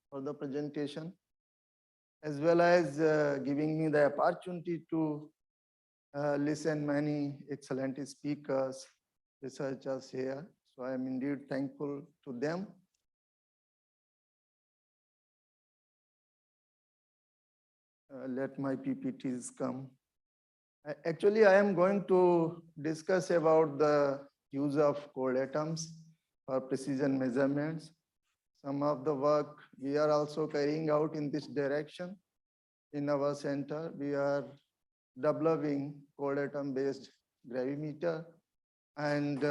for the presentation, as well as giving me the opportunity to listen many excellent speakers, researchers here. So I am indeed thankful to them. Let my PPTs come. Actually, I am going to discuss about the use of cold atoms for precision measurements. Some of the work we are also carrying out in this direction. In our center, we are developing cold atom-based gravimeter and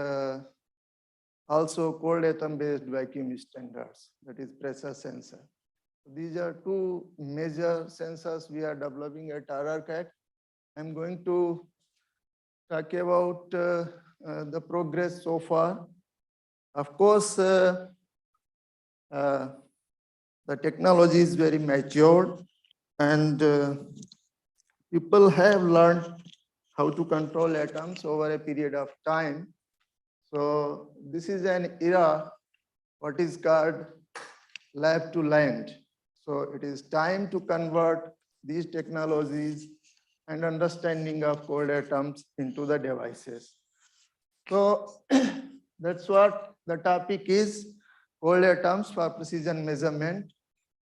also cold atom-based vacuum standards, that is pressure sensor. These are two major sensors we are developing at RRCAT. I'm going to talk about the progress so far. Of course, the technology is very mature and people have learned how to control atoms over a period of time. So this is an era, what is called lab to land. So it is time to convert these technologies and understanding of cold atoms into the devices. So that's what the topic is, cold atoms for precision measurement.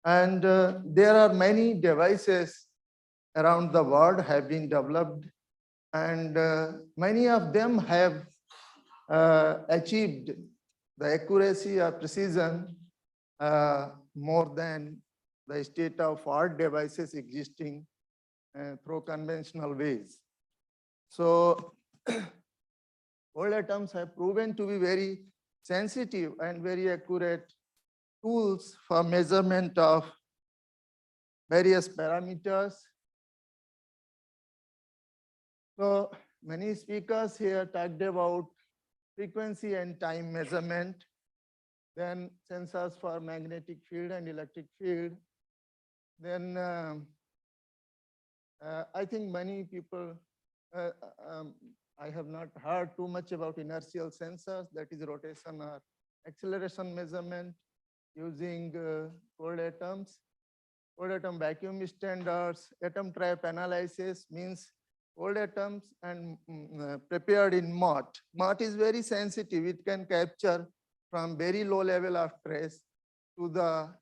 And there are many devices around the world have been developed, and many of them have achieved the accuracy or precision more than the state-of-art devices existing through conventional ways. So cold atoms have proven to be very sensitive and very accurate tools for measurement of various parameters. So many speakers here talked about frequency and time measurement, then sensors for magnetic field and electric field. Then I think many people, I have not heard too much about inertial sensors, that is rotation or acceleration measurement using cold atoms. Cold atom vacuum standards, atom trap analysis means cold atoms and prepared in MOT. MOT is very sensitive. It can capture from very low level of trace to the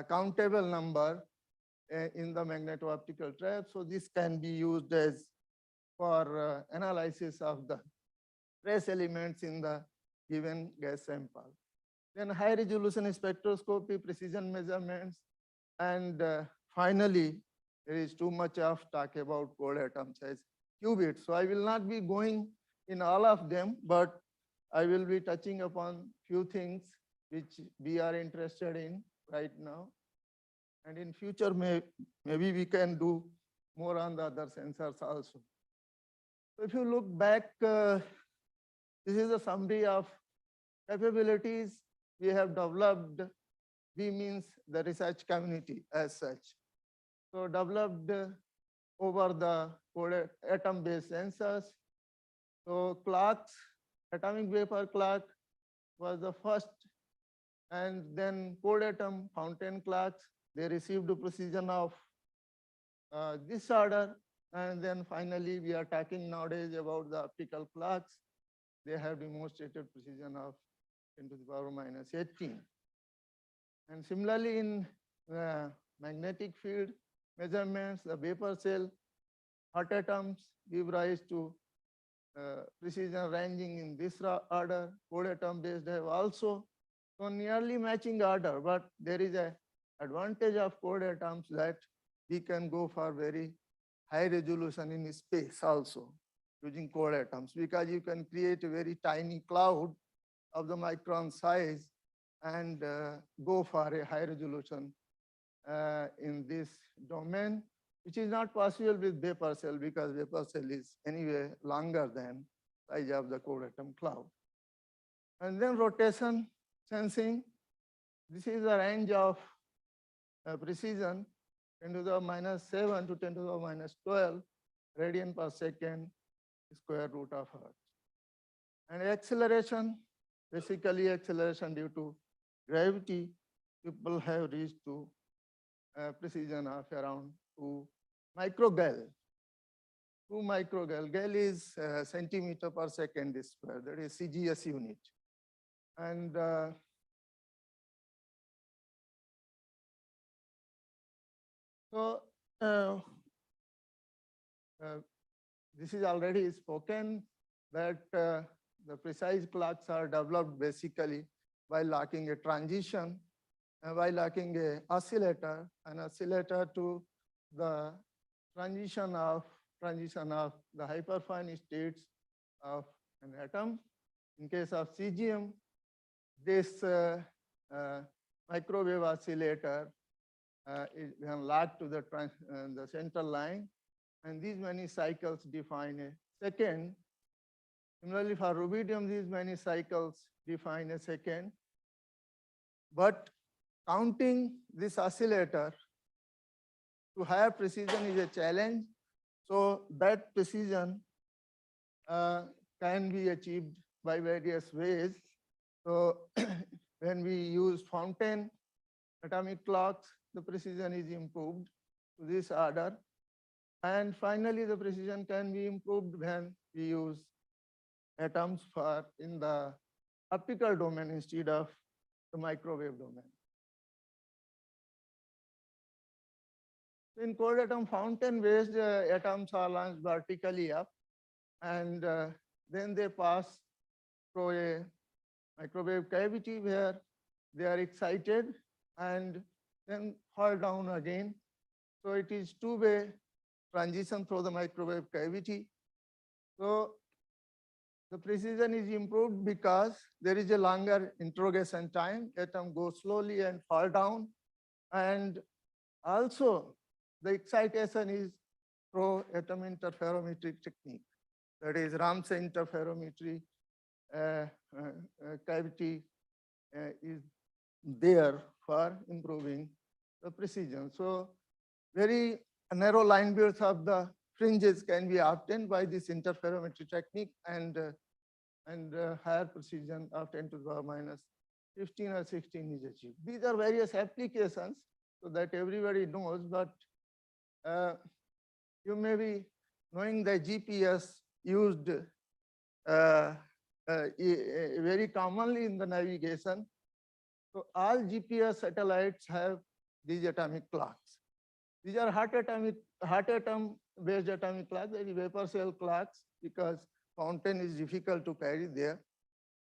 countable number in the magneto-optical trap. So this can be used as for analysis of the trace elements in the given gas sample. Then high resolution spectroscopy, precision measurements, and finally, there is too much of talk about cold atoms as qubits. So I will not be going in all of them, but I will be touching upon few things which we are interested in right now. And in future, maybe we can do more on the other sensors also. So if you look back, this is a summary of capabilities we have developed. We means the research community as such. So developed over the cold atom-based sensors. So clocks, atomic vapor clock was the first, and then cold atom fountain clocks, they received a precision of this order. And then finally, we are talking nowadays about the optical clocks. They have demonstrated precision of 10 to the power minus 18. And similarly, in magnetic field measurements, the vapor cell, hot atoms give rise to precision ranging in this order. Cold atom based have also so nearly matching order, but there is a advantage of cold atoms that we can go for very high resolution in space also using cold atoms, because you can create a very tiny cloud of the micron size and go for a high resolution in this domain, which is not possible with vapor cell, because vapor cell is anyway longer than size of the cold atom cloud. And then rotation sensing. This is the range of precision 10 to the minus 7 to 10 to the minus 12 radian per second square root of hertz. And acceleration, basically acceleration due to gravity people have reached to precision of around 2 microgal. 2 microgal. Gal is centimeter per second square, that is CGS unit. And so this is already spoken that the precise clocks are developed basically by locking a transition, by locking a oscillator, an oscillator to the transition of the hyperfine states of an atom. In case of CGM, this microwave oscillator is locked to the central line, and these many cycles define a second. Similarly, for rubidium, these many cycles define a second. But counting this oscillator to higher precision is a challenge. So that precision can be achieved by various ways. So when we use fountain atomic clocks, the precision is improved to this order. And finally, the precision can be improved when we use atoms for in the optical domain instead of the microwave domain. In cold atom fountain-based atoms are launched vertically up, and then they pass through a microwave cavity where they are excited and then fall down again. So it is two-way transition through the microwave cavity. So the precision is improved because there is a longer interrogation time. Atom goes slowly and fall down. And also the excitation is through atom interferometry technique. That is Ramsey interferometry cavity is there for improving the precision. So very narrow line width of the fringes can be obtained by this interferometry technique, and higher precision of 10 to the power minus 15 or 16 is achieved. These are various applications so that everybody knows, but you may be knowing the GPS used very commonly in the navigation. So all GPS satellites have these atomic clocks. These are hot atom based atomic clocks, very vapor cell clocks, because fountain is difficult to carry there.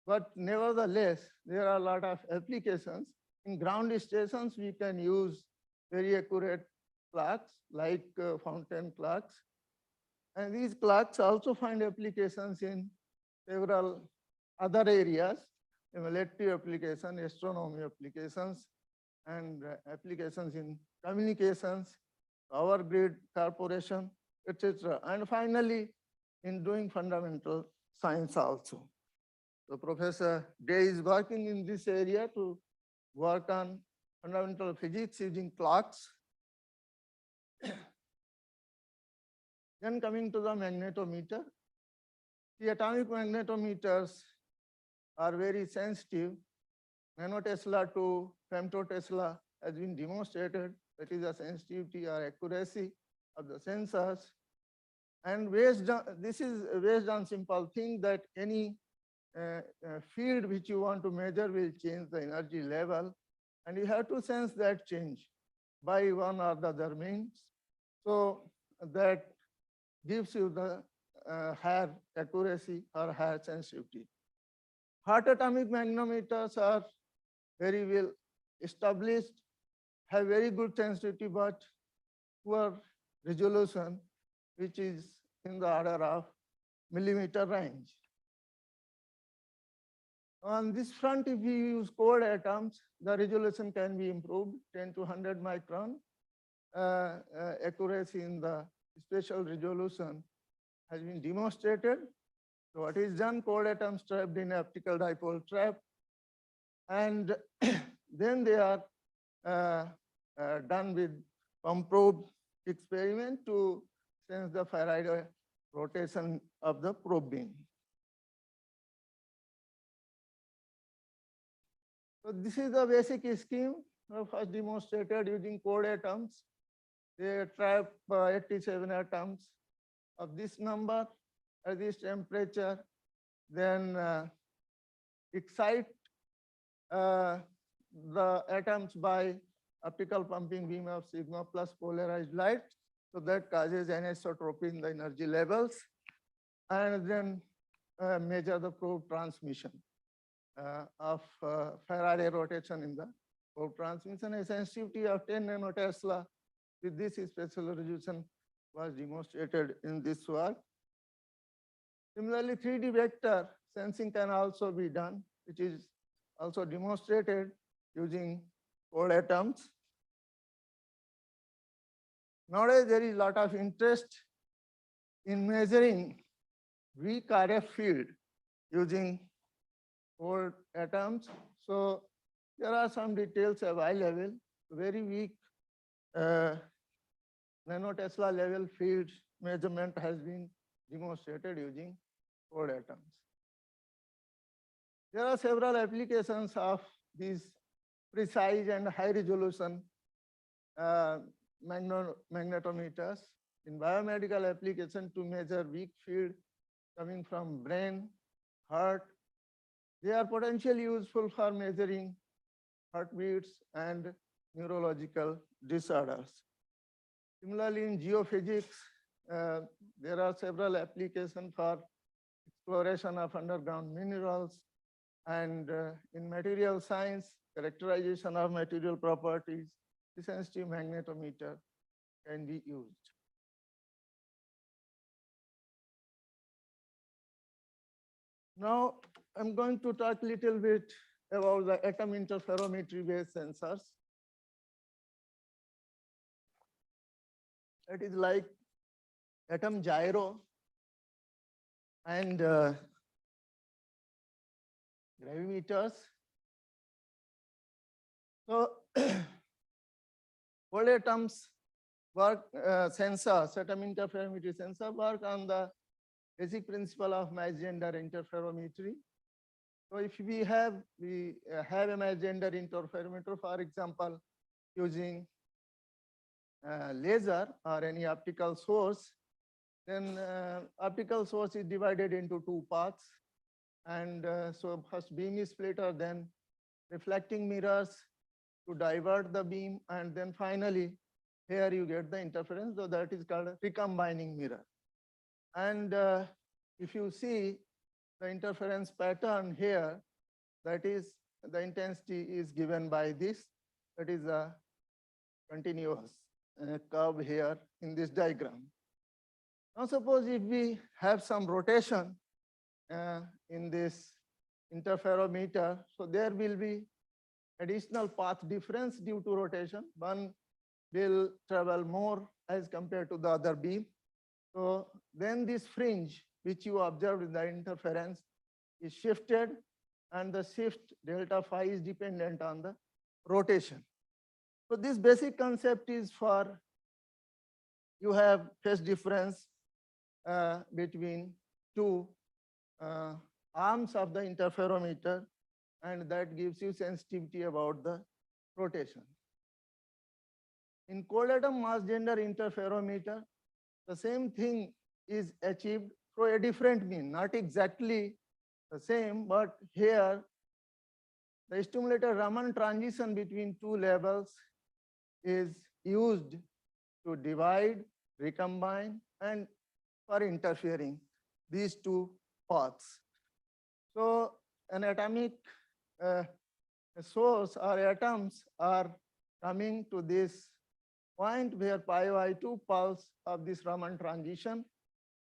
But nevertheless, there are a lot of applications. In ground stations, we can use very accurate clocks like fountain clocks. And these clocks also find applications in several other areas, military application, astronomy applications, and applications in communications, power grid corporation, etc. And finally, in doing fundamental science also. So Professor Day is working in this area to work on fundamental physics using clocks. Then coming to the magnetometer, the atomic magnetometers are very sensitive. Nanotesla to femtotesla has been demonstrated. That is the sensitivity or accuracy of the sensors. And this is based on simple thing that any field which you want to measure will change the energy level, and you have to sense that change by one or the other means. So that gives you the higher accuracy or higher sensitivity. Hot atomic magnetometers are very well established, have very good sensitivity, but poor resolution, which is in the order of millimeter range. On this front, if we use cold atoms, the resolution can be improved 10 to 100 micron. Accuracy in the spatial resolution has been demonstrated. So what is done? Cold atoms trapped in optical dipole trap, and then they are done with pump probe experiment to sense the Faraday rotation of the probe beam. So this is the basic scheme. first demonstrated using cold atoms. They trap 87 atoms of this number at this temperature, then excite the atoms by optical pumping beam of sigma plus polarized light. So that causes anisotropy in the energy levels, and then measure the probe transmission of Faraday rotation in the probe transmission. A sensitivity of 10 nanotesla with this spatial resolution was demonstrated in this work. Similarly, 3D vector sensing can also be done, which is also demonstrated using cold atoms. Nowadays, there is a lot of interest in measuring weak RF field using cold atoms. So there are some details available. Very weak nanotesla level field measurement has been demonstrated using cold atoms. There are several applications of these precise and high resolution magnetometers in biomedical application to measure weak field coming from brain, heart. They are potentially useful for measuring heartbeats and neurological disorders. Similarly, in geophysics, there are several applications for exploration of underground minerals, and in material science, characterization of material properties, the sensitive magnetometer can be used. Now, I'm going to talk a little bit about the atom interferometry based sensors. It is like atom gyro and gravimeters. So, cold atoms work, sensors, atom interferometry sensor work on the basic principle of mass gender interferometry. So if we have a mass gender interferometer, for example, using laser or any optical source, then optical source is divided into two paths. And so first beam is splitter, then reflecting mirrors to divert the beam, and then finally here you get the interference, so that is called a recombining mirror. And if you see the interference pattern here, that is the intensity is given by this, that is a continuous curve here in this diagram. Now suppose if we have some rotation in this interferometer, so there will be additional path difference due to rotation. One will travel more as compared to the other beam. So then this fringe which you observed in the interference is shifted, and the shift delta phi is dependent on the rotation. So this basic concept is for you have phase difference between two arms of the interferometer, and that gives you sensitivity about the rotation. In cold atom mass gender interferometer, the same thing is achieved through a different mean, not exactly the same, but here the stimulated Raman transition between two levels is used to divide, recombine, and for interfering these two paths. So an atomic source or atoms are coming to this point where pi2 pulse of this Raman transition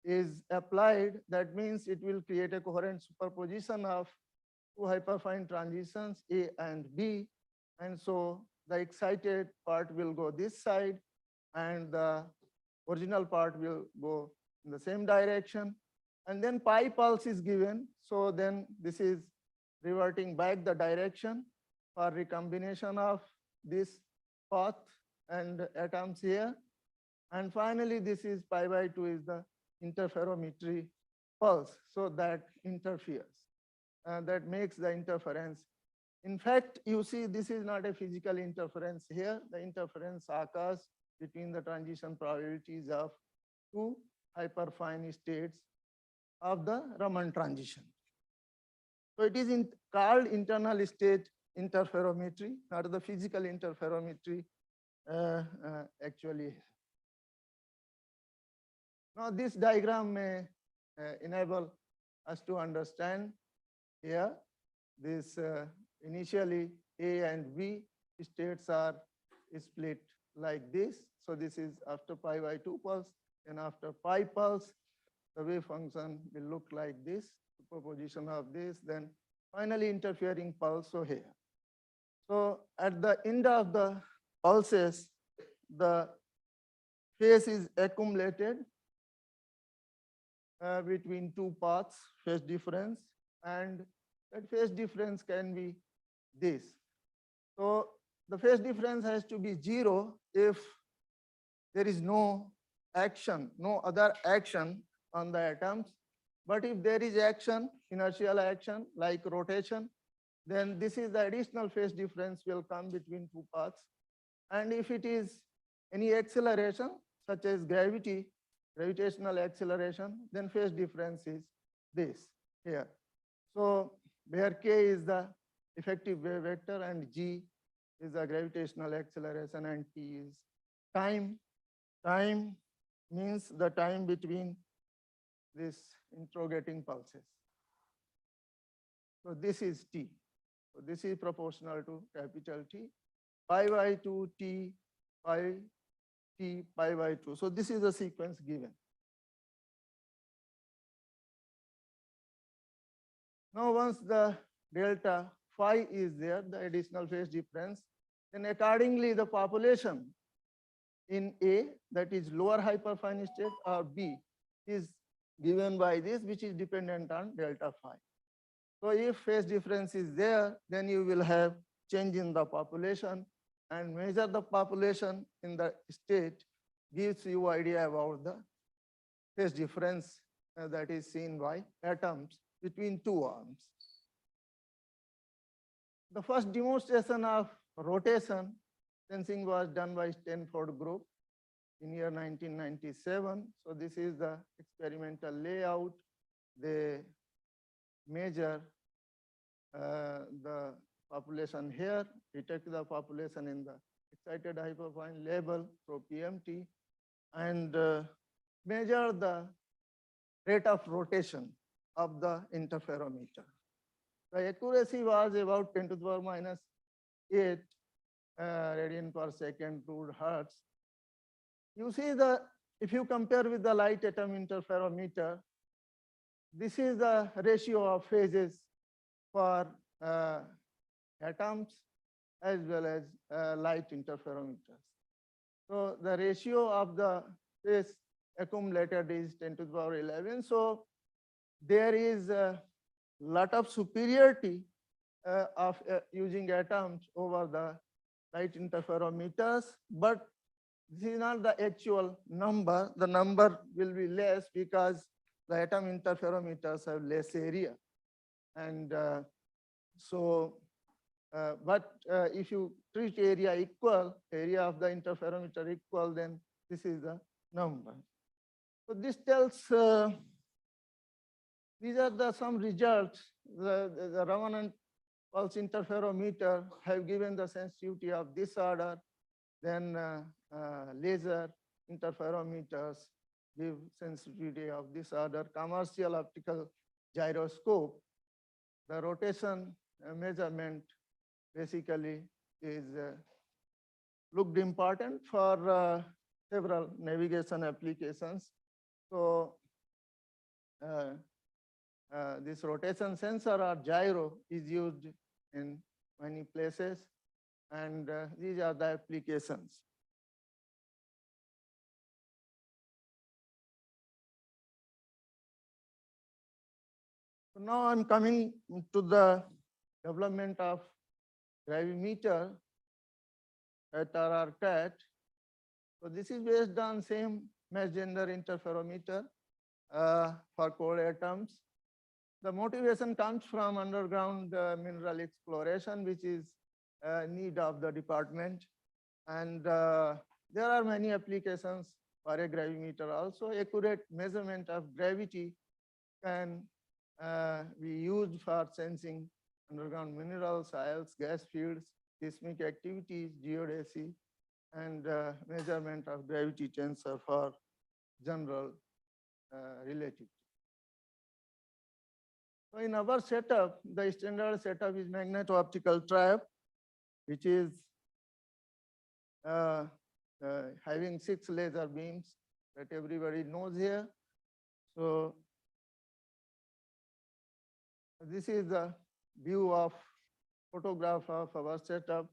is applied. That means it will create a coherent superposition of two hyperfine transitions A and B, and so the excited part will go this side and the original part will go in the same direction, and then pi pulse is given. So then this is reverting back the direction for recombination of this path and atoms here, and finally this is pi/2 is the interferometry pulse, so that interferes, and that makes the interference In fact, you see, this is not a physical interference here. The interference occurs between the transition probabilities of two hyperfine states of the Raman transition. So it is called internal state interferometry, not the physical interferometry actually. Now this diagram may enable us to understand here this initially A and B states are split like this. So this is after pi by 2 pulse, and after pi pulse, the wave function will look like this, superposition of this, then finally interfering pulse so here. So at the end of the pulses, the phase is accumulated between two paths, phase difference, and that phase difference can be this. So the phase difference has to be 0 if there is no action, no other action on the atoms. But if there is action, inertial action like rotation, then this is the additional phase difference will come between two paths. And if it is any acceleration, such as gravitational acceleration, then phase difference is this here. So where k is the effective wave vector and g is the gravitational acceleration and t is time. Time means the time between this interrogating pulses. So this is t. So this is proportional to capital T, pi by 2 t, pi t, pi by 2. So this is the sequence given. Now once the delta phi is there, the additional phase difference, then accordingly the population in A, that is lower hyperfine state, or B is given by this, which is dependent on delta phi. So if phase difference is there, then you will have change in the population, and measure the population in the state gives you idea about the phase difference that is seen by atoms between two arms. The first demonstration of rotation sensing was done by Stanford group in year 1997. So this is the experimental layout. They measure the population here, detect the population in the excited hyperfine level through PMT, and measure the rate of rotation of the interferometer. The accuracy was about 10 to the power minus 8 radian per second to hertz. You see if you compare with the light atom interferometer, this is the ratio of phases for atoms as well as light interferometers. So the ratio of the phase accumulated is 10 to the power 11. So there is a lot of superiority of using atoms over the light interferometers, but this is not the actual number. The number will be less because the atom interferometers have less area. And but if you treat area equal, area of the interferometer equal, then this is the number. So this tells, these are some results. The Ramanujan pulse interferometer have given the sensitivity of this order, then laser interferometers give sensitivity of this order. Commercial optical gyroscope, the rotation measurement basically is looked important for several navigation applications. So this rotation sensor or gyro is used in many places, and these are the applications. So now I'm coming to the development of gravimeter at RRCAT. So this is based on same mass gender interferometer for cold atoms. The motivation comes from underground mineral exploration, which is need of the department. And there are many applications for a gravimeter also. Accurate measurement of gravity can be used for sensing underground minerals, soils, gas fields, seismic activities, geodesy, and measurement of gravity tensor for general relativity. So in our setup, the standard setup is magneto-optical trap, which is having 6 laser beams that everybody knows here. So this is the view of photograph of our setup.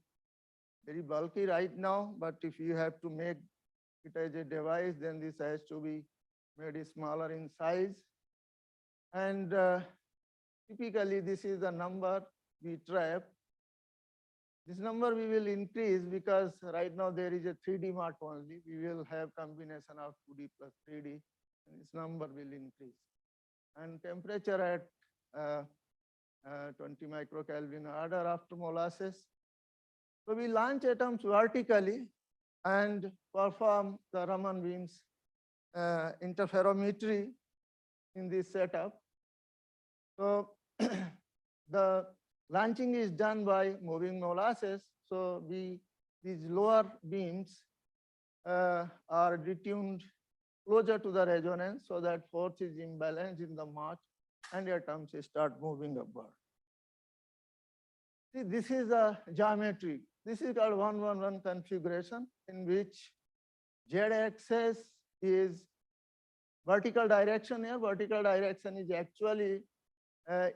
Very bulky right now, but if you have to make it as a device, then this has to be made smaller in size. And typically, this is the number we trap. This number we will increase because right now there is a 3D mark only. We will have combination of 2D plus 3D, and this number will increase. And temperature at 20 microkelvin order after molasses. So we launch atoms vertically and perform the Raman beams interferometry in this setup. So the launching is done by moving molasses. So these lower beams are detuned closer to the resonance so that force is imbalanced in the march and atoms start moving upward. See, this is a geometry. This is called 1-1-1 configuration in which Z-axis is vertical direction here. Vertical direction is actually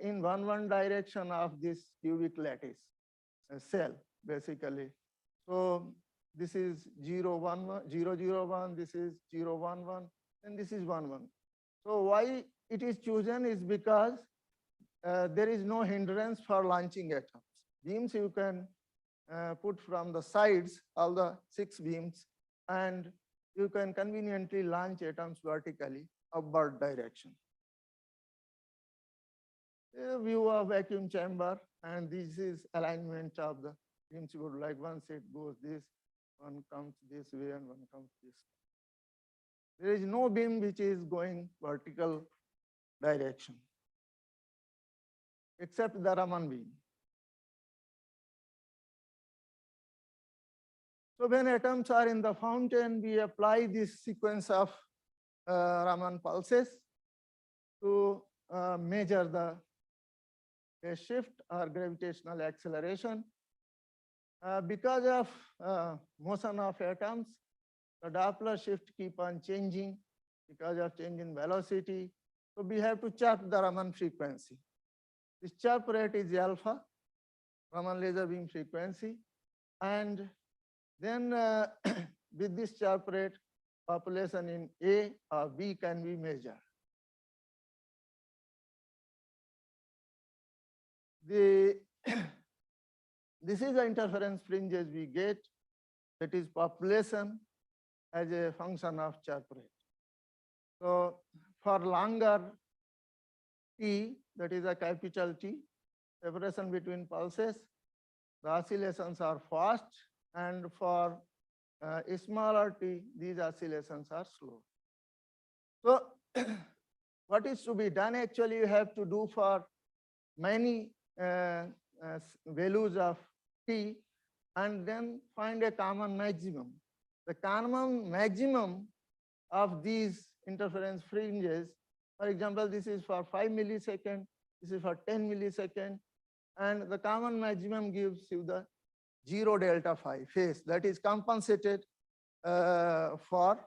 in 1-1 direction of this cubic lattice cell, basically. So this is 0-1-1, 0-0-1, this is 0-1-1, and this is 1-1. So why it is chosen is because there is no hindrance for launching atoms. Beams you can put from the sides, all the 6 beams, and you can conveniently launch atoms vertically upward direction. A view of vacuum chamber, and this is alignment of the beams. You would like once it goes this, one comes this way and one comes this way. There is no beam which is going vertical direction, except the Raman beam. So when atoms are in the fountain, we apply this sequence of Raman pulses to measure the phase shift or gravitational acceleration. Because of motion of atoms, the Doppler shift keep on changing because of change in velocity. So we have to chirp the Raman frequency. This chirp rate is alpha, Raman laser beam frequency. And then with this chirp rate, population in A or B can be measured. This is the interference fringes we get, that is population as a function of chirp rate. So for longer T, that is a capital T, separation between pulses, the oscillations are fast, and for smaller T, these oscillations are slow. So what is to be done? Actually, you have to do for many values of T and then find a common maximum. The common maximum of these interference fringes, for example, this is for 5 milliseconds, this is for 10 milliseconds, and the common maximum gives you the 0 delta phi phase that is compensated for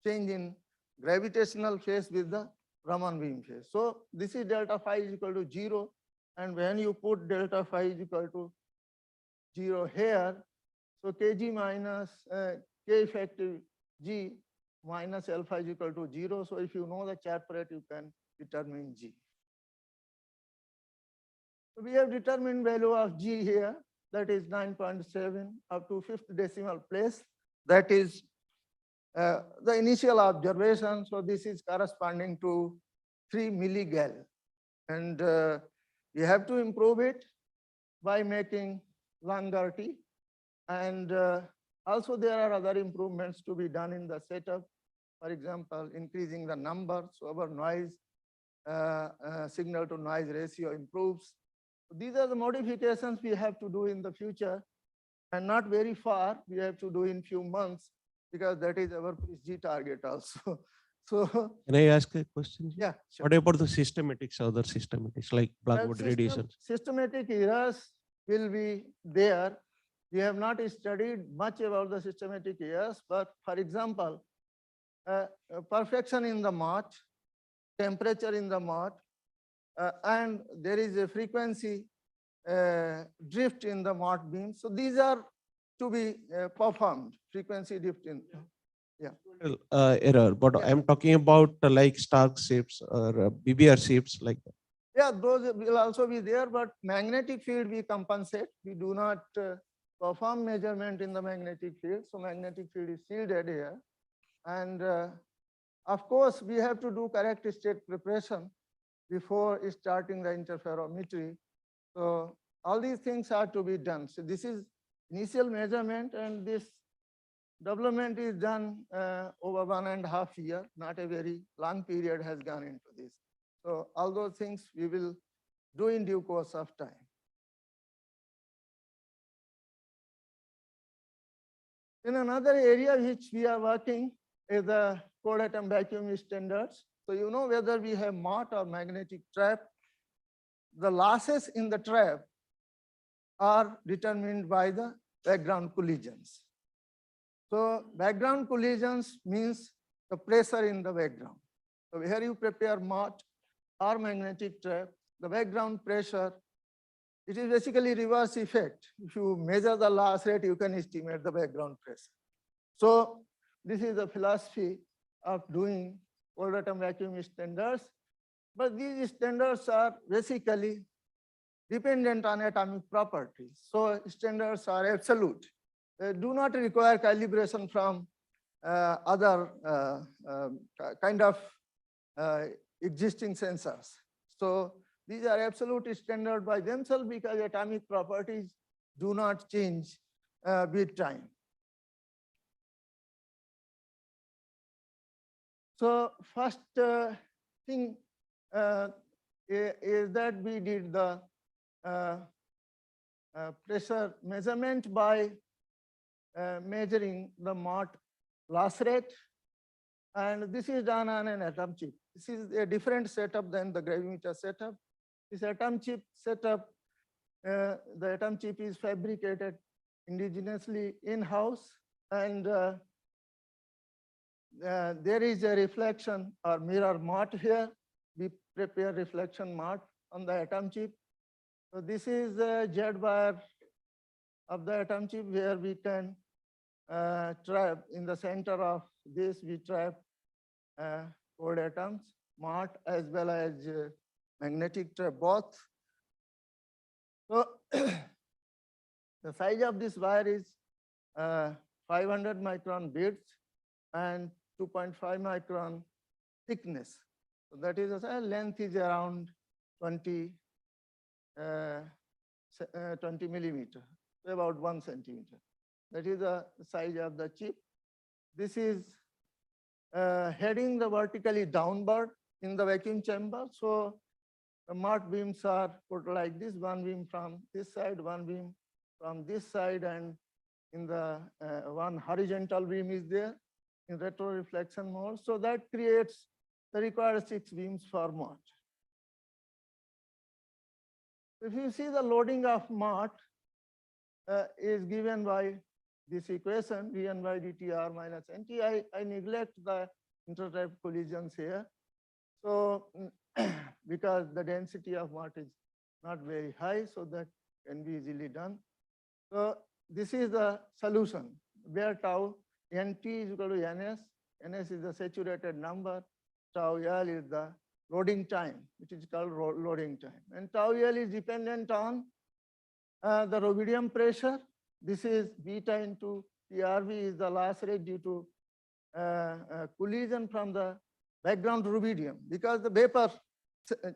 change in gravitational phase with the Raman beam phase. So this is delta phi is equal to 0, and when you put delta phi is equal to 0 here, so kg minus k effective g minus alpha is equal to 0. So if you know the chirp rate, you can determine g. So we have determined value of g here, that is 9.7 up to 5th decimal place. That is the initial observation. So this is corresponding to 3 milligal. And we have to improve it by making longer T. And also there are other improvements to be done in the setup. For example, increasing the number, so our noise, signal to noise ratio improves. These are the modifications we have to do in the future, and not very far. We have to do in few months, because that is our PhD target also. So can I ask a question? Yeah, sure. What about the systematics, other systematics like blackboard Well, radiations? systematic errors will be there. We have not studied much about the systematic errors, but for example, perfection in the mott, temperature in the mott, and there is a frequency drift in the mott beam. So these are to be performed, frequency drift in. Error, but Yeah. I'm talking about like Stark shapes or BBR shapes like that. Yeah, those will also be there, but magnetic field we compensate. We do not perform measurement in the magnetic field. So magnetic field is shielded here. And of course, we have to do correct state preparation before starting the interferometry. So all these things are to be done. So this is initial measurement, and this development is done over 1.5 years. Not a very long period has gone into this. So all those things we will do in due course of time. In another area which we are working is the cold atom vacuum standards. So you know whether we have mott or magnetic trap, the losses in the trap are determined by the background collisions. So background collisions means the pressure in the background. So here you prepare mott or magnetic trap, the background pressure, it is basically reverse effect. If you measure the loss rate, you can estimate the background pressure. So this is the philosophy of doing cold atom vacuum standards. But these standards are basically dependent on atomic properties. So standards are absolute. They do not require calibration from other kind of existing sensors. So these are absolute standard by themselves because atomic properties do not change with time. So first thing is that we did the pressure measurement by measuring the mott loss rate. And this is done on an atom chip. This is a different setup than the gravimeter setup. This atom chip setup, the atom chip is fabricated indigenously in-house, and there is a reflection or mirror mott here. We prepare reflection mott on the atom chip. So this is the Z bar of the atom chip where we can trap in the center of this, we trap cold atoms, mott as well as magnetic trap both. So the size of this wire is 500 micron width and 2.5 micron thickness. So that is a length is around 20 millimeter, about 1 centimeter. That is the size of the chip. This is heading the vertically downward in the vacuum chamber. So the mott beams are put like this, one beam from this side, one beam from this side, and in the one horizontal beam is there in retroreflection mode. So that creates the required 6 beams for mott. If you see the loading of mott is given by this equation, Vn by dt r minus nt. I neglect the intertrap collisions here. So because the density of mott is not very high, so that can be easily done. So this is the solution where tau nt is equal to ns. Ns is the saturated number. Tau L is the loading time, which is called loading time. And tau L is dependent on the rubidium pressure. This is beta into TRV is the loss rate due to collision from the background rubidium because the vapor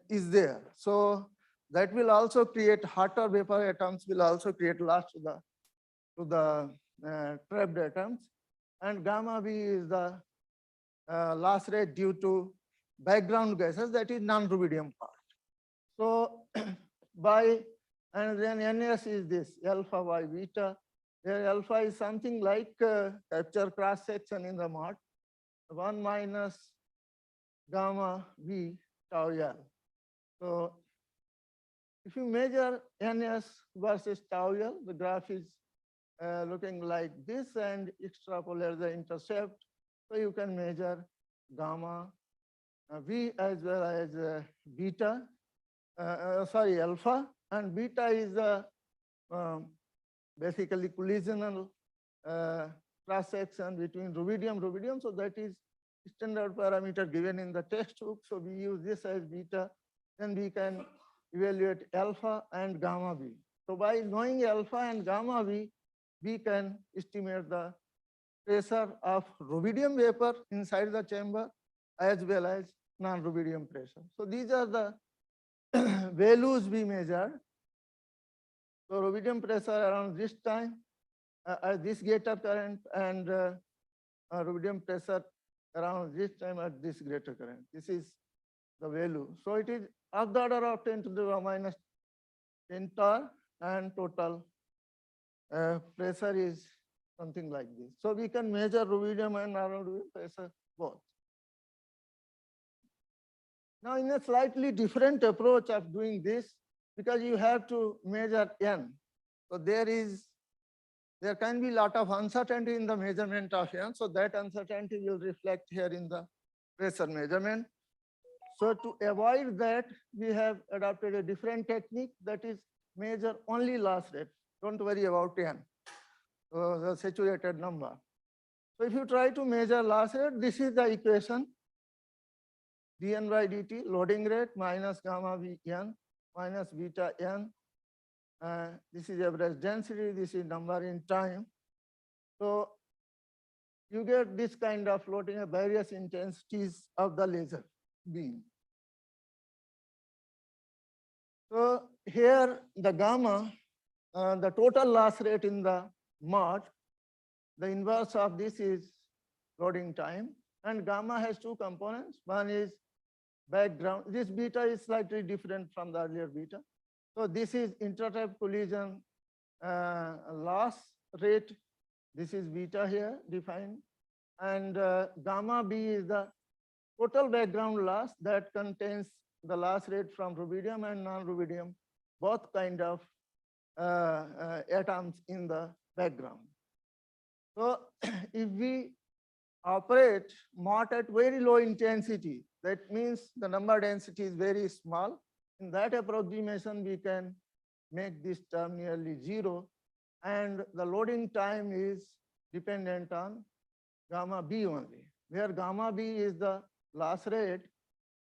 is there. So that will also create hotter vapor atoms will also create loss to the trapped atoms. And gamma B is the loss rate due to background gases, that is non-rubidium part. So and then NS is this alpha y beta, where alpha is something like capture cross section in the mode, 1 minus gamma V tau L. So if you measure NS versus tau L, the graph is looking like this and extrapolate the intercept. So you can measure gamma V as well as beta, alpha, and beta is the basically collisional cross section between rubidium. So that is standard parameter given in the textbook. So we use this as beta, then we can evaluate alpha and gamma B. So by knowing alpha and gamma B, we can estimate the pressure of rubidium vapor inside the chamber as well as non-rubidium pressure. So these are the values we measured. So rubidium pressure around this time, at this greater current, and rubidium pressure around this time at this greater current. This is the value. So it is of the order of 10 to the power minus 10 torr, and total pressure is something like this. So we can measure rubidium and non-rubidium pressure both. Now in a slightly different approach of doing this, because you have to measure N. So there can be a lot of uncertainty in the measurement of N. So that uncertainty will reflect here in the pressure measurement. So to avoid that, we have adopted a different technique, that is measure only loss rate. Don't worry about N, so the saturated number. So if you try to measure loss rate, this is the equation. dN by dt, loading rate minus gamma V N minus beta N. This is average density, this is number in time. So you get this kind of loading at various intensities of the laser beam. So here the gamma, the total loss rate in the mode, the inverse of this is loading time, and gamma has two components. One is background. This beta is slightly different from the earlier beta. So this is intertrap collision loss rate. This is beta here defined. And gamma B is the total background loss that contains the loss rate from rubidium and non-rubidium, both kind of atoms in the background. So if we operate mode at very low intensity, that means the number density is very small. In that approximation, we can make this term nearly zero, and the loading time is dependent on gamma B only, where gamma B is the loss rate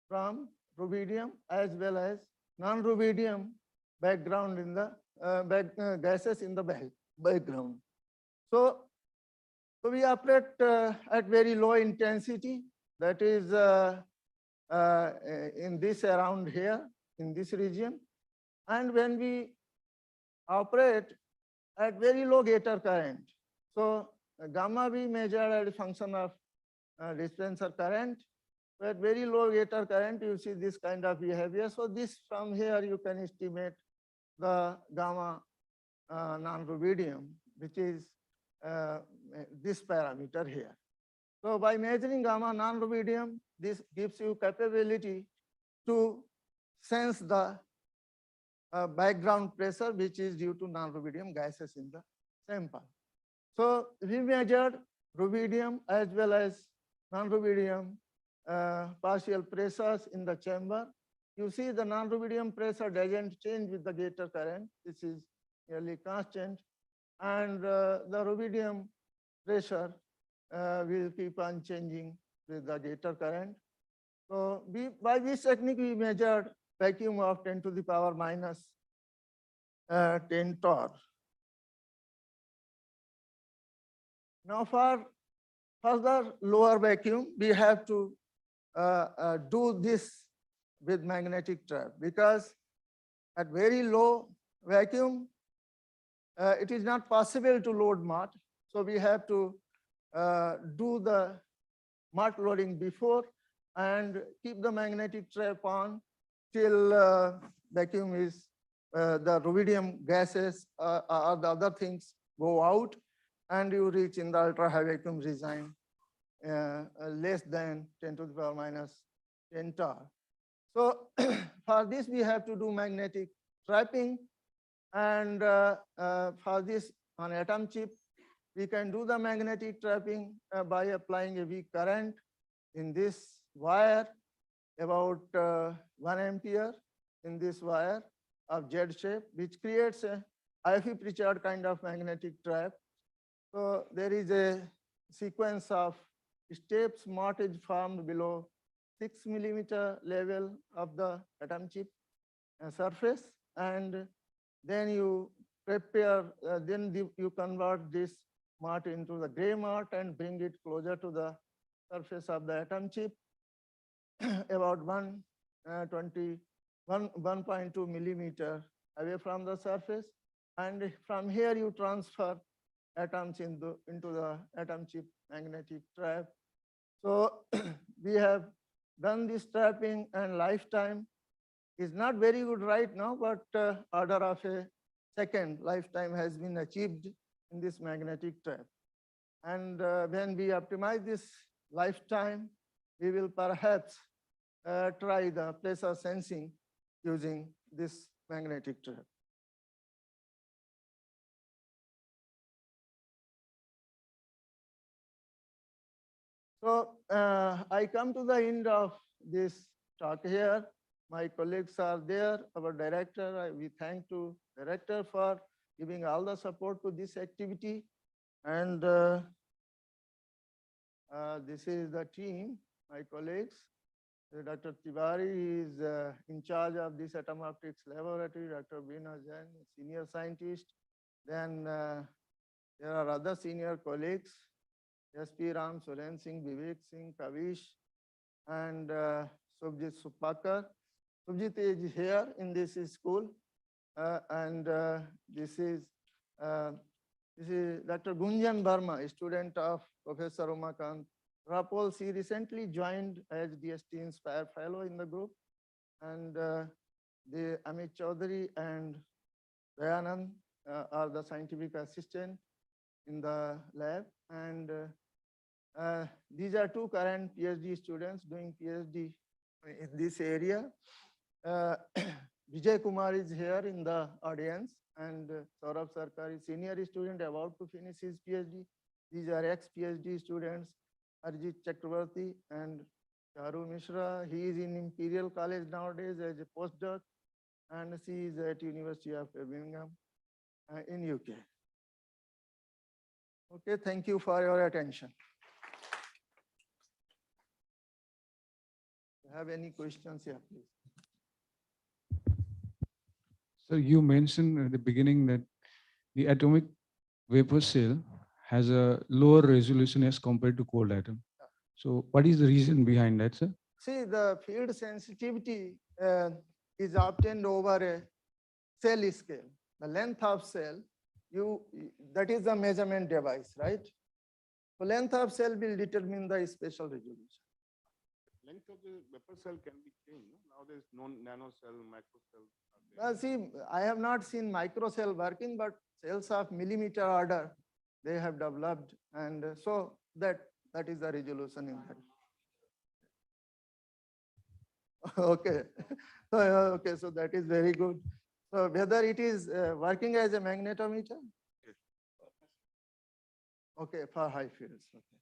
from rubidium as well as non-rubidium background in the gases in the background. So we operate at very low intensity, that is in this around here, in this region. And when we operate at very low gator current, so gamma B measured as a function of dispenser current. So at very low gator current, you see this kind of behavior. So this from here you can estimate the gamma non-rubidium, which is this parameter here. So by measuring gamma non-rubidium, this gives you capability to sense the background pressure, which is due to non-rubidium gases in the sample. So we measured rubidium as well as non-rubidium partial pressures in the chamber. You see the non-rubidium pressure doesn't change with the gator current. This is nearly constant. And the rubidium pressure will keep on changing with the gator current. So by this technique, we measured vacuum of 10 to the power minus 10 torr. Now for further lower vacuum, we have to do this with magnetic trap, because at very low vacuum, it is not possible to load mud. So we have to do the mud loading before and keep the magnetic trap on till vacuum is, the rubidium gases or the other things go out, and you reach in the ultra high vacuum regime less than 10 to the power minus 10 torr. So for this, we have to do magnetic trapping. And for this, on atom chip, we can do the magnetic trapping by applying a weak current in this wire, about 1 ampere in this wire of Z shape, which creates a IFE Pritchard kind of magnetic trap. So there is a sequence of steps. Mott is formed below 6 millimeter level of the atom chip surface, and then you prepare, you convert this mott into the gray mott and bring it closer to the surface of the atom chip, about 1.2 millimeter away from the surface. And from here you transfer atoms into the atom chip magnetic trap. So we have done this trapping, and lifetime is not very good right now, but order of a second lifetime has been achieved in this magnetic trap. And when we optimize this lifetime, we will perhaps try the pressure sensing using this magnetic trap. So I come to the end of this talk here. My colleagues are there, our director. We thank to director for giving all the support to this activity. And this is the team, my colleagues. Dr. Tiwari is in charge of this atom optics laboratory. Dr. Veena Jain, senior scientist. Then there are other senior colleagues, SP Ram, Suren Singh, Vivek Singh, Kavish, and Subhajit Supakar. Subhajit is here in this school, and this is Dr. Gunjan Verma, a student of Professor Umakant Rapol. She recently joined as DST Inspire Fellow in the group, and the Amit Chaudhary and Dayanand are the scientific assistant in the lab, and these are two current PhD students doing PhD in this area. Vijay Kumar is here in the audience, and Saurabh Sarkar is senior student about to finish his PhD. These are ex-PhD students, Arjit Chakravarti and Charu Mishra. He is in Imperial College nowadays as a postdoc, and she is at University of Birmingham in UK. Okay, thank you for your attention. Have any questions here, please? So you mentioned at the beginning that the atomic vapor cell has a lower resolution as compared to cold atom. So what is the reason behind that, sir? See, the field sensitivity is obtained over a cell scale. The length of cell, that is the measurement device, right? So length of cell will determine the spatial resolution. Length of the vapor cell can be changed. No? Now there is no nano cell, micro cell. See, I have not seen micro cell working, but cells of millimeter order, they have developed, and so that is the resolution in that. Okay, okay, so that is very good. So whether it is working as a magnetometer? Okay, for high fields. Okay.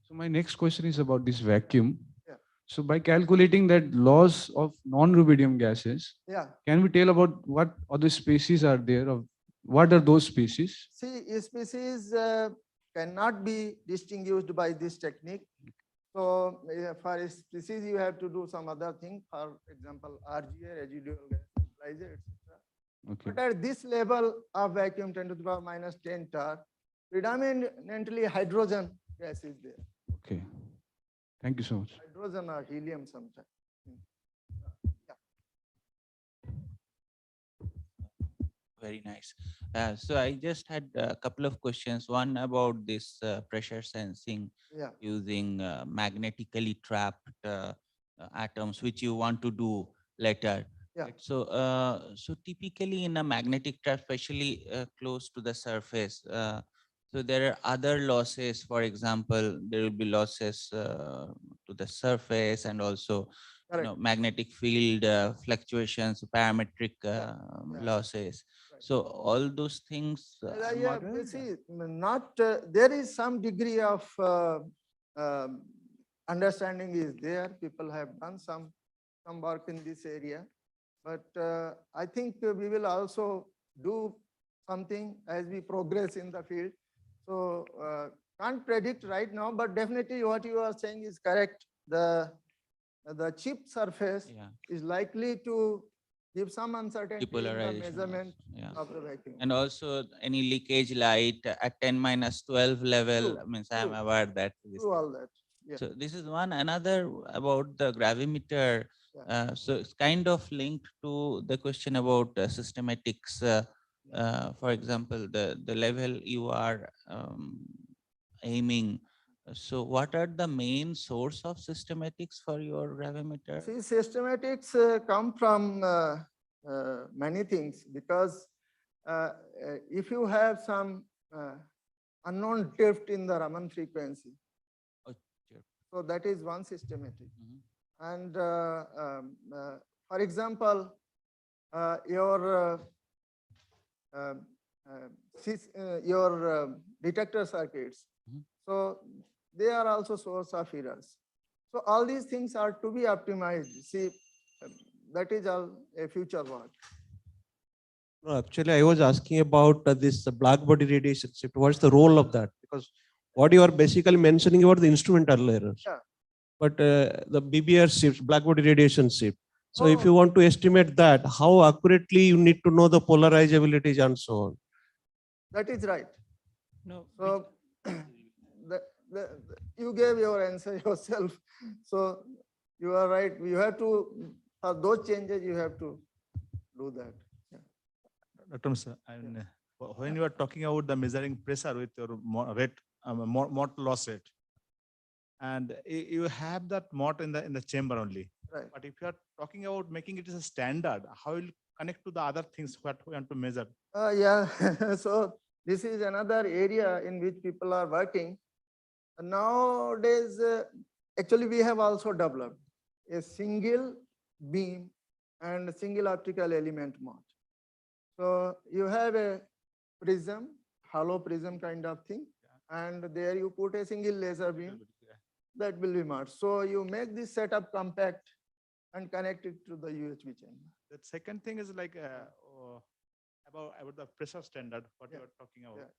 So my next question is about this vacuum. Yeah. So by calculating that loss of non-rubidium gases, Yeah. can we tell about what other species are there? Of what are those species? See, species cannot be distinguished by this technique. So for a species, you have to do some other thing. For example, RGA, residual gas analyzer, etc. Okay. But at this level of vacuum, 10 to the power minus 10 torr, predominantly hydrogen gas is there. Okay. Thank you so much. Hydrogen or helium sometimes. Very nice. So I just had a couple of questions. One about this pressure sensing Yeah. using magnetically trapped atoms, which you want to do later. Yeah. Right? So, so typically in a magnetic trap, especially close to the surface, so there are other losses. For example, there will be losses to the surface, and also Correct. magnetic field fluctuations, parametric Yeah. losses. Right. So all those things are Yeah, you modeled? see, not, there is some degree of understanding is there. People have done some work in this area. But I think we will also do something as we progress in the field. So can't predict right now, but definitely what you are saying is correct. The chip surface Yeah. is likely to give some uncertainty in the Depolarization measurement also, yeah. of the vacuum. And also any leakage light at 10-12 level, True, means I am true. aware that this Do is- all that. Yeah. So this is one. Another about the gravimeter. Yeah. So it's kind of linked to the question about systematics. For example, the level you are aiming. So what are the main source of systematics for your gravimeter? See, systematics come from many things, because if you have some unknown drift in the Raman frequency, Oh, sure. so that is one systematic. Mhm. And for example, your detector circuits, Mhm. so they are also source of errors. So all these things are to be optimized. See, that is all a future work. No, actually, I was asking about this black body radiation shift. What's the role of that? Because what you are basically mentioning about the instrumental errors. Yeah. But the BBR shift, black body radiation shift. So if Oh. you want to estimate that, how accurately you need to know the polarizabilities and so on. That is right. No, So you gave your answer yourself. So you are right. You have to, for those changes, you have to do that. Dr. Mishra, and when you are talking about the measuring pressure with your mot loss rate, and you have that mot in the chamber only. Right. But if you are talking about making it as a standard, how will you connect to the other things what we want to measure? Yeah. So this is another area in which people are working. Nowadays, actually, we have also developed a single beam and single optical element mode. So you have a prism, hollow prism kind of thing, and there you put a single laser beam that will be marked. So you make this setup compact and connect it to the UHV chamber. The second thing is like about the pressure standard, what Yeah. you are talking about. Yeah.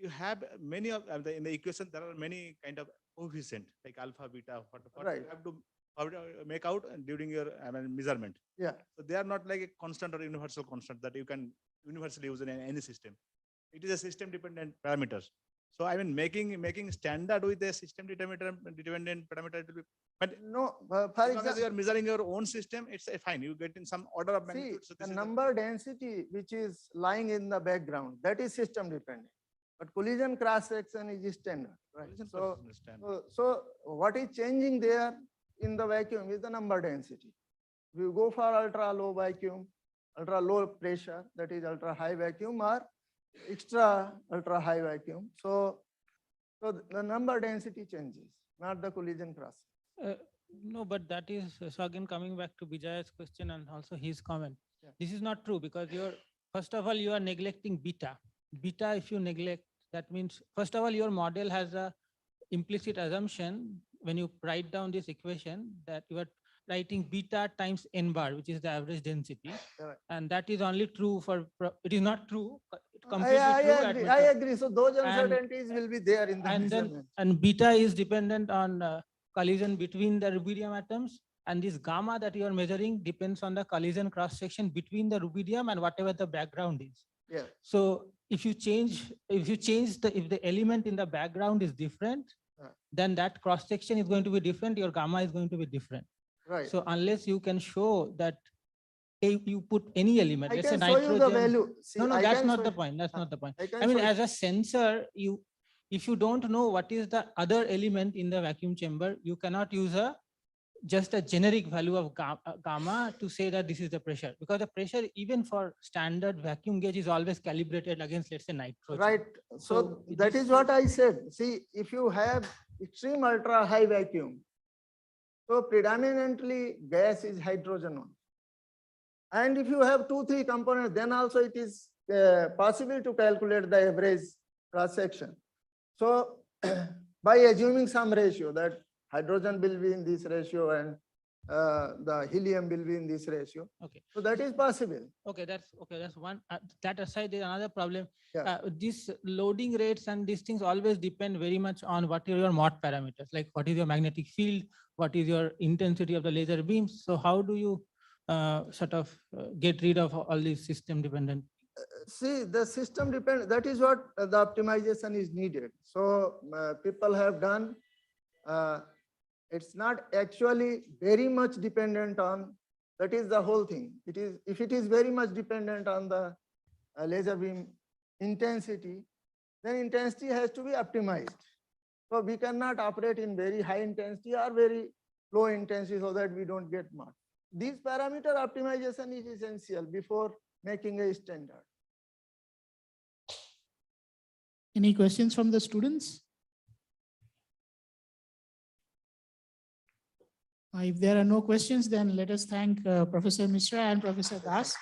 You have many of in the equation, there are many kind of coefficient like alpha, beta, what Right. you have to make out during your measurement. Yeah. So they are not like a constant or universal constant that you can universally use in any system. It is a system dependent parameters. So I mean making standard with a system dependent parameter, it will be, but No, for as long as you example, are measuring your own system, it's fine. You get in some order of see, magnitude. So the this is number density which is lying in the background, that is system dependent. But collision cross section is standard, right? collision So, process standard. so what is changing there in the vacuum is the number density. If you go for ultra low vacuum, ultra low pressure, that is ultra high vacuum, or extra ultra high vacuum. So the number density changes, not the collision cross. no, but that is, so again, coming back to Bijaya's question and also his comment. Yeah. This is not true, because first of all, you are neglecting beta. Beta, if you neglect, that means, first of all, your model has a implicit assumption when you write down this equation that you are writing beta times n bar, which is the average density. Correct. And that is only true for, it is not true, I completely true. at agree. Metrology. I agree. So those And- uncertainties will be there in the And then, measurement. and beta is dependent on collision between the rubidium atoms, and this gamma that you are measuring depends on the collision cross section between the rubidium and whatever the background is. Yeah. So if you change the element in the background is different, then that cross section is going to be different, your gamma is going to be different. Right. So unless you can show that you put any element, I let's say can show you the nitrogen. value. See, No, I that's can not show the you- point. That's not the point. can I mean, show you- as a sensor, if you don't know what is the other element in the vacuum chamber, you cannot use just a generic value of gamma to say that this is the pressure, because the pressure even for standard vacuum gauge is always calibrated against, let's say, nitrogen. Right. So So that this is what I said. See, if you have extreme ultra high vacuum, so predominantly gas is hydrogen one. And if you have 2-3 components, then also it is possible to calculate the average cross section. So by assuming some ratio that hydrogen will be in this ratio and the helium will be in this ratio. Okay. So that is possible. Okay, that's one. That aside, there's another problem. Yeah. These loading rates and these things always depend very much on what are your MOT parameters, like what is your magnetic field, what is your intensity of the laser beams. So how do you sort of get rid of all these system dependent? See, the system depends, that is what the optimization is needed. So people have done, it's not actually very much dependent on, that is the whole thing. It is, if it is very much dependent on the laser beam intensity, then intensity has to be optimized. So we cannot operate in very high intensity or very low intensity so that we don't get marked. These parameter optimization is essential before making a standard. Any questions from the students? If there are no questions, then let us thank Professor Mishra and Professor Das.